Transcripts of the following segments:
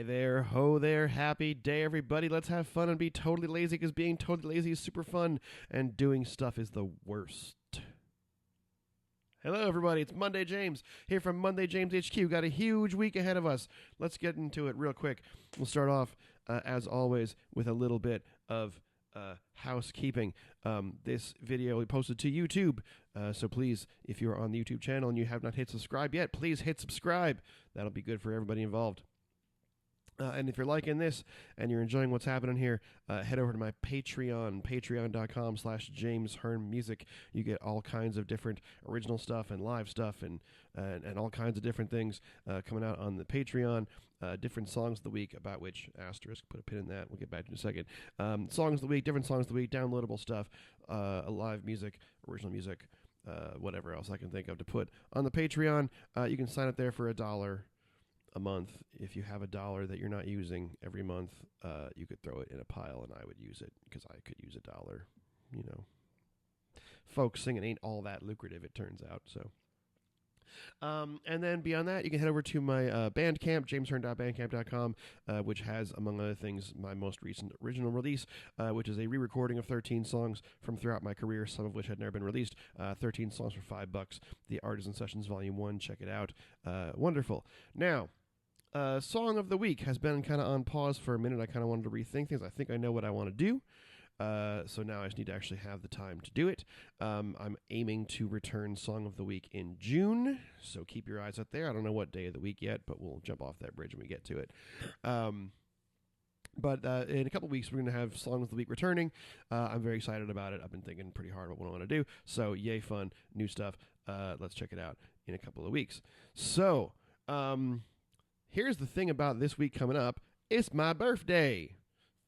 Hi there, ho there, happy day everybody. Let's have fun and be totally lazy because being totally lazy is super fun and doing stuff is the worst. Hello everybody, it's Monday James here from Monday James HQ. Got a huge week ahead of us. Let's get into it real quick. We'll start off, as always, with a little bit of housekeeping. This video we posted to YouTube, so please, if you're on the YouTube channel and you have not hit subscribe yet, please hit subscribe. That'll be good for everybody involved. And if you're liking this and you're enjoying what's happening here, head over to my Patreon, patreon.com/James Hearne Music. You get all kinds of different original stuff and live stuff and all kinds of different things coming out on the Patreon. Different songs of the week, about which, asterisk, put a pin in that, we'll get back to in a second. Songs of the week, different songs of the week, downloadable stuff, live music, original music, whatever else I can think of to put on the Patreon. You can sign up there for $1 a month. If you have $1 that you're not using every month, you could throw it in a pile and I would use it because I could use $1. You know, folks, singing ain't all that lucrative, it turns out. So, and then beyond that, you can head over to my Bandcamp, jameshearne.bandcamp.com, which has, among other things, my most recent original release, which is a re-recording of 13 songs from throughout my career, some of which had never been released. 13 songs for $5. The Artisan Sessions Volume 1. Check it out. Wonderful. Now, song of the week has been kind of on pause for a minute. I kind of wanted to rethink things. I think I know what I want to do. So now I just need to actually have the time to do it. I'm aiming to return Song of the Week in June, so keep your eyes out there. I don't know what day of the week yet, but we'll jump off that bridge when we get to it. But in a couple weeks, we're going to have Song of the Week returning. I'm very excited about it. I've been thinking pretty hard about what I want to do. So yay, fun, new stuff. Let's check it out in a couple of weeks. So, here's the thing about this week coming up. It's my birthday.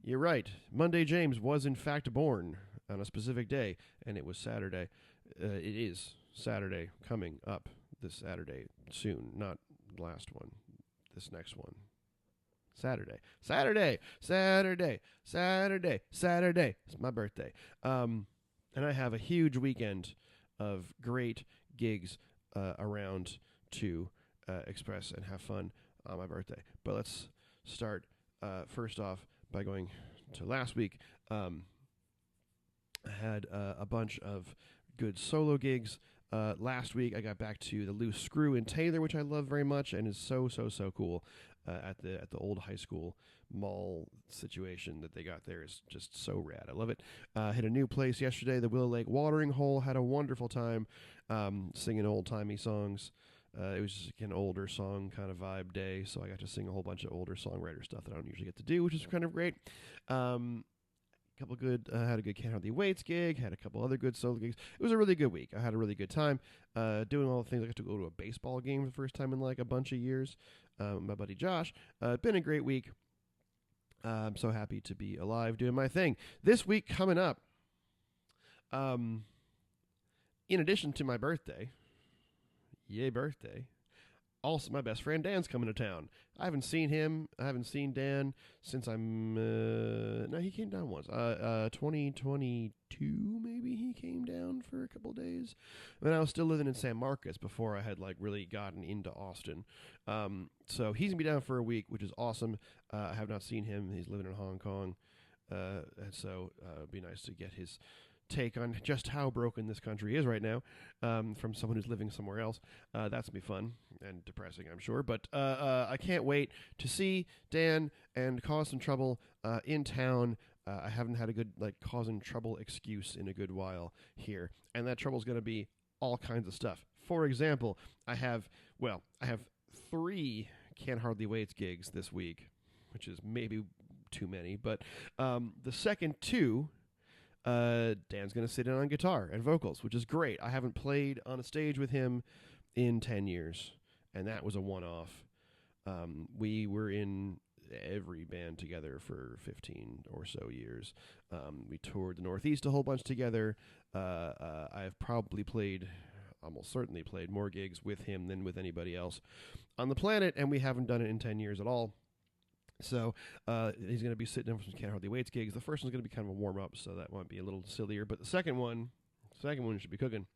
You're right. Monday James was, in fact, born on a specific day, and it was Saturday. It is Saturday coming up this Saturday soon. Not the last one. This next one. Saturday. It's my birthday. And I have a huge weekend of great gigs around to express and have fun on my birthday. But let's start first off by going to last week. I had a bunch of good solo gigs. Last week I got back to the Loose Screw in Taylor, which I love very much and is so cool. At the old high school mall situation that they got there is just so rad. I love it. Hit a new place yesterday, the Willow Lake Watering Hole. Had a wonderful time singing old-timey songs. It was just an older song kind of vibe day, so I got to sing a whole bunch of older songwriter stuff that I don't usually get to do, which is kind of great. Couple good, had a good Can't Hardly Waits gig, had a couple other good solo gigs. It was a really good week. I had a really good time doing all the things. I got to go to a baseball game for the first time in like a bunch of years. My buddy Josh. Been a great week. I'm so happy to be alive doing my thing. This week coming up, in addition to my birthday, yay birthday, also my best friend Dan's coming to town. I haven't seen him. I haven't seen Dan since no, he came down once. 2022 maybe he came down for a couple days. When I was still living in San Marcos before I had like really gotten into Austin. So he's gonna be down for a week, which is awesome. I have not seen him. He's living in Hong Kong. And so it'd be nice to get his take on just how broken this country is right now from someone who's living somewhere else. That's going to be fun and depressing, I'm sure. But I can't wait to see Dan and cause some trouble in town. I haven't had a good causing trouble excuse in a good while here. And that trouble's going to be all kinds of stuff. For example, I have 3 Can't Hardly Waits gigs this week, which is maybe too many. But the second 2... Dan's going to sit in on guitar and vocals, which is great. I haven't played on a stage with him in 10 years, and that was a one-off. We were in every band together for 15 or so years. We toured the Northeast a whole bunch together. I've probably almost certainly played more gigs with him than with anybody else on the planet, and we haven't done it in 10 years at all. So he's going to be sitting in for some Can't Hardly Waits gigs. The first one's going to be kind of a warm-up, so that might be a little sillier. But the second one should be cooking.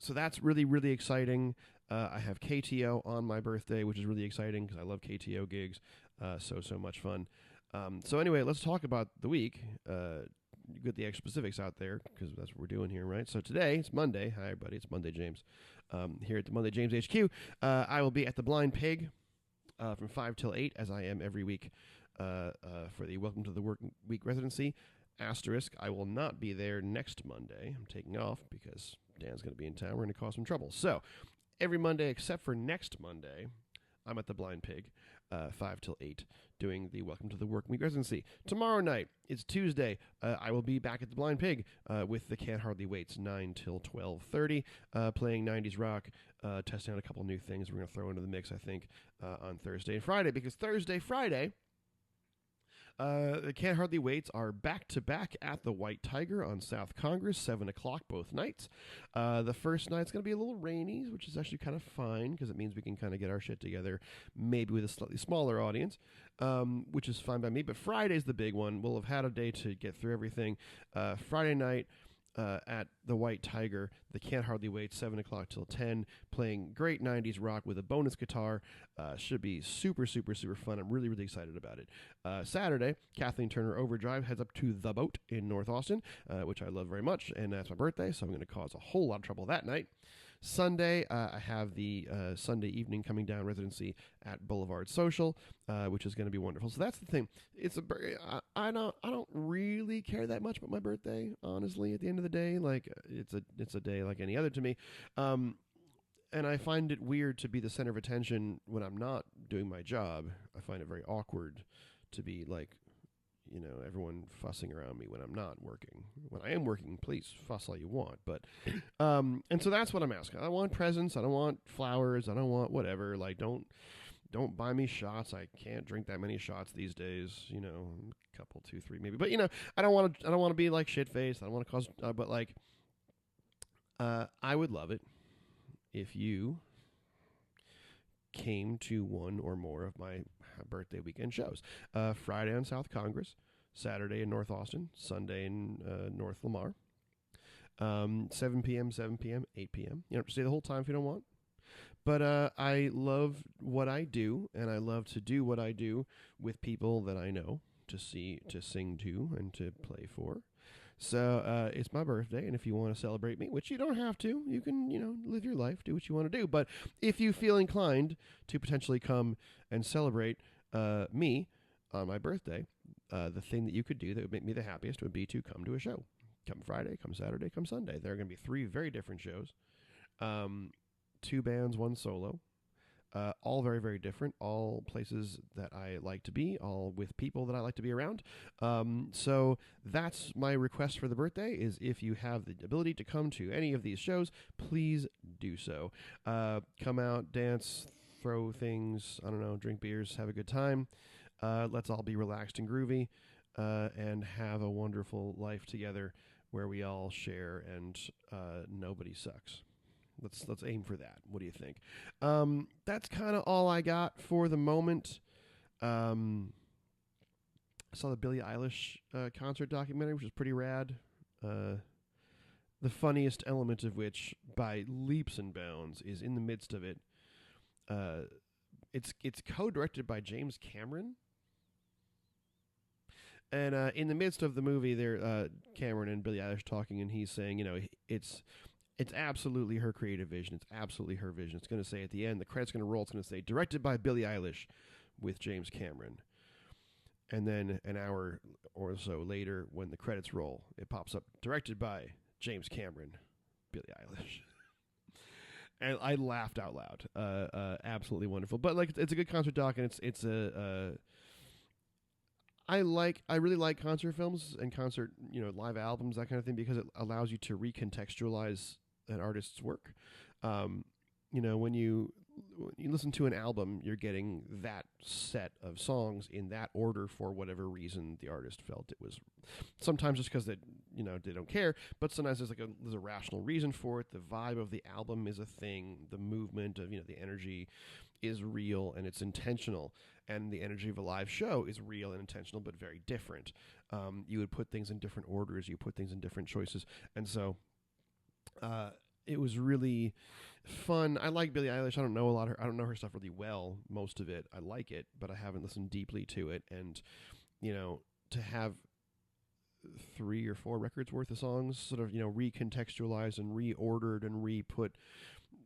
So that's really, really exciting. I have KTO on my birthday, which is really exciting because I love KTO gigs. So much fun. So anyway, let's talk about the week. Get the extra specifics out there because that's what we're doing here, right? So today, it's Monday. Hi, everybody. It's Monday James. Here at the Monday James HQ. I will be at the Blind Pig from 5 till 8, as I am every week for the Welcome to the Work Week residency. Asterisk, I will not be there next Monday. I'm taking off because Dan's going to be in town. We're going to cause some trouble. So every Monday except for next Monday, I'm at the Blind Pig, 5 till 8, doing the Welcome to the Work Week residency. Tomorrow night, it's Tuesday, I will be back at the Blind Pig with the Can't Hardly Waits, 9 till 12:30, playing 90s rock, testing out a couple new things we're going to throw into the mix, I think, on Thursday and Friday, because Friday, the Can't Hardly Waits are back-to-back at the White Tiger on South Congress, 7 o'clock both nights. The first night's going to be a little rainy, which is actually kind of fine because it means we can kind of get our shit together, maybe with a slightly smaller audience, which is fine by me. But Friday's the big one. We'll have had a day to get through everything. Friday night, at the White Tiger, the Can't Hardly Wait, 7 o'clock till 10, playing great 90s rock with a bonus guitar. Should be super, super, super fun. I'm really, really excited about it. Saturday, Kathleen Turner Overdrive heads up to The Boat in North Austin, which I love very much, and that's my birthday, so I'm going to cause a whole lot of trouble that night. Sunday, I have the Sunday evening coming down residency at Boulevard Social, which is going to be wonderful. So that's the thing. It's I don't really care that much about my birthday, honestly. At the end of the day, like it's a day like any other to me, and I find it weird to be the center of attention when I'm not doing my job. I find it very awkward to be like, everyone fussing around me when I'm not working. When I am working, please fuss all you want. But, and so that's what I'm asking. I don't want presents. I don't want flowers. I don't want whatever. Like, don't buy me shots. I can't drink that many shots these days. A couple, 2, 3 maybe. But I don't want to be like shit faced. I don't want to cause. But like, I would love it if you came to one or more of my birthday weekend shows. Friday on South Congress, Saturday in North Austin, Sunday in North Lamar. 7 p.m., 8 p.m. You don't have to stay the whole time if you don't want. But I love what I do, and I love to do what I do with people that I know to sing to, and to play for. So it's my birthday, and if you want to celebrate me, which you don't have to, you can, live your life, do what you want to do. But if you feel inclined to potentially come and celebrate me on my birthday, the thing that you could do that would make me the happiest would be to come to a show. Come Friday, come Saturday, come Sunday. There are going to be 3 very different shows. 2 bands, 1 solo. All very, very different, all places that I like to be, all with people that I like to be around. So that's my request for the birthday, is if you have the ability to come to any of these shows, please do so. Come out, dance, throw things, I don't know, drink beers, have a good time. Let's all be relaxed and groovy, and have a wonderful life together where we all share and nobody sucks. Let's aim for that. What do you think? That's kind of all I got for the moment. I saw the Billie Eilish concert documentary, which was pretty rad. The funniest element of which, by leaps and bounds, is in the midst of it. It's co-directed by James Cameron. And in the midst of the movie, there Cameron and Billie Eilish talking, and he's saying, it's absolutely her creative vision. It's absolutely her vision. It's going to say at the end, the credit's going to roll. It's going to say, directed by Billie Eilish with James Cameron. And then an hour or so later, when the credits roll, it pops up, directed by James Cameron, Billie Eilish. And I laughed out loud. Absolutely wonderful. But like, it's a good concert doc, and it's a... I really like concert films and concert, live albums, that kind of thing, because it allows you to recontextualize an artist's work. When you listen to an album, you're getting that set of songs in that order for whatever reason the artist felt it was. Sometimes just because they don't care, but sometimes there's a rational reason for it. The vibe of the album is a thing. The movement of the energy is real and it's intentional, and the energy of a live show is real and intentional, but very different. You would put things in different orders. You put things in different choices, and so it was really fun. I like Billie Eilish. I don't know I don't know her stuff really well, most of it. I like it, but I haven't listened deeply to it. And, to have 3 or 4 records worth of songs sort of, recontextualized and reordered and re-put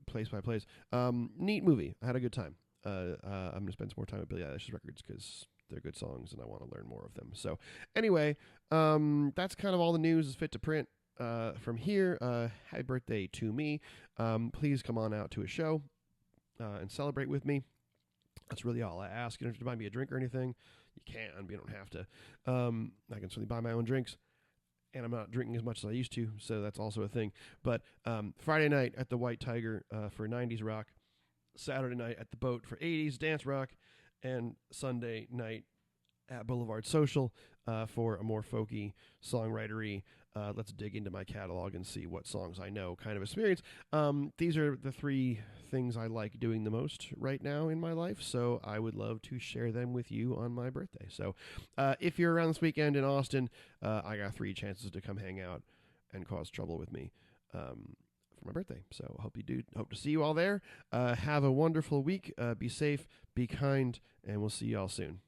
place by place. Neat movie. I had a good time. I'm going to spend some more time with Billie Eilish's records because they're good songs and I want to learn more of them. So anyway, that's kind of all the news is fit to print. From here, happy birthday to me. Please come on out to a show and celebrate with me. That's really all I ask. You don't have to buy me a drink or anything. You can, but you don't have to. I can certainly buy my own drinks, and I'm not drinking as much as I used to, so that's also a thing. But Friday night at the White Tiger for 90s rock, Saturday night at the Boat for 80s dance rock, and Sunday night at Boulevard Social for a more folky, songwritery, let's dig into my catalog and see what songs I know kind of experience. These are the 3 things I like doing the most right now in my life, so I would love to share them with you on my birthday. So if you're around this weekend in Austin, I got 3 chances to come hang out and cause trouble with me for my birthday. So hope to see you all there. Have a wonderful week. Be safe, be kind, and we'll see you all soon.